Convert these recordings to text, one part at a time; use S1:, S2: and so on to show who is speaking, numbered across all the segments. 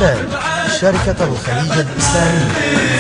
S1: إنتاج شركة الخليج الإسلامي.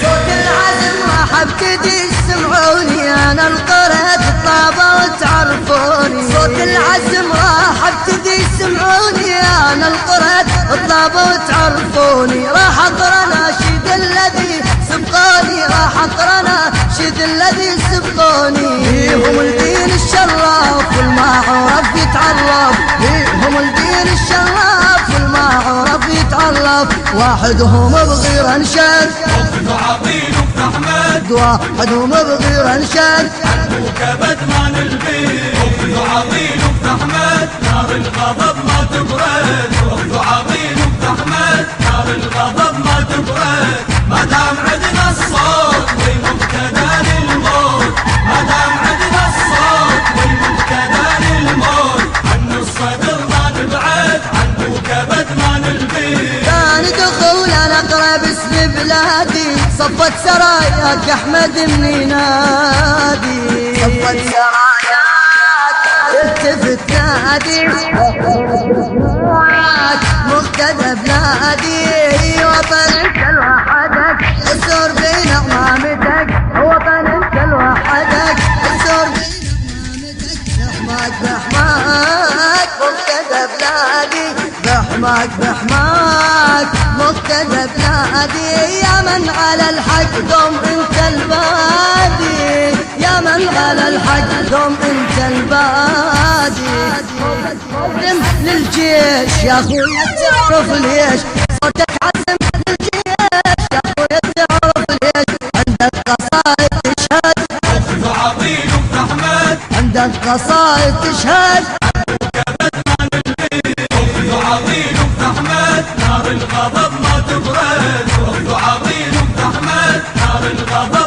S2: صوت العزم راح ابتدي سمعوني، أنا القرد الطابة وتعرفوني. صوت العزم راح ابتدي سمعوني، أنا القرد الطابة وتعرفوني. راح أقرأ ناشد الذي سبقوني، راح أقرأ ناشد الذي سبقوني. فيهم الدين الشراف والمعرف يتعرف، فيهم الدين الشراف والمعرف يتعرف. واحدهم بغير انشد
S3: وفد عظيم احمد،
S2: واحدهم بغير انشد
S3: عنه كبد ما نلبي. وفد عظيم احمد، نار الغضب ما تبرد. وفد عظيم احمد، نار الغضب ما تبرد. ما دام عندنا الصوت والمبتدا للموت، ما دام عندنا الصوت والمبتدا للموت. عن الصدر ما نبعد، عنه كبد ما نلبي.
S2: كان دخولا اقرا باسم بلادي، صفت سراياك احمد من نادي. صفت سراياك التفت نادي، مقتدى بلادي. وطن انت لوحدك السور بين اغمامتك، وطن انت لوحدك السور بين اغمامتك. بحماك مقتدى بلادي، بحماك بحماك مقتدى بلادي. يا من على الحق دوم انت البادي، يا من على الحق دوم انت البادي. قدم للجيش يا اخويا تعرف ليش، صوتك عزم للجيش يا اخويا تعرف ليش. عندك قصائد تشهد،
S3: وفد عظيم احمد،
S2: عندك قصائد تشهد.
S3: وفد عظيم احمد، نار الغضب ما تبرد. وفد عظيم احمد، نار الغضب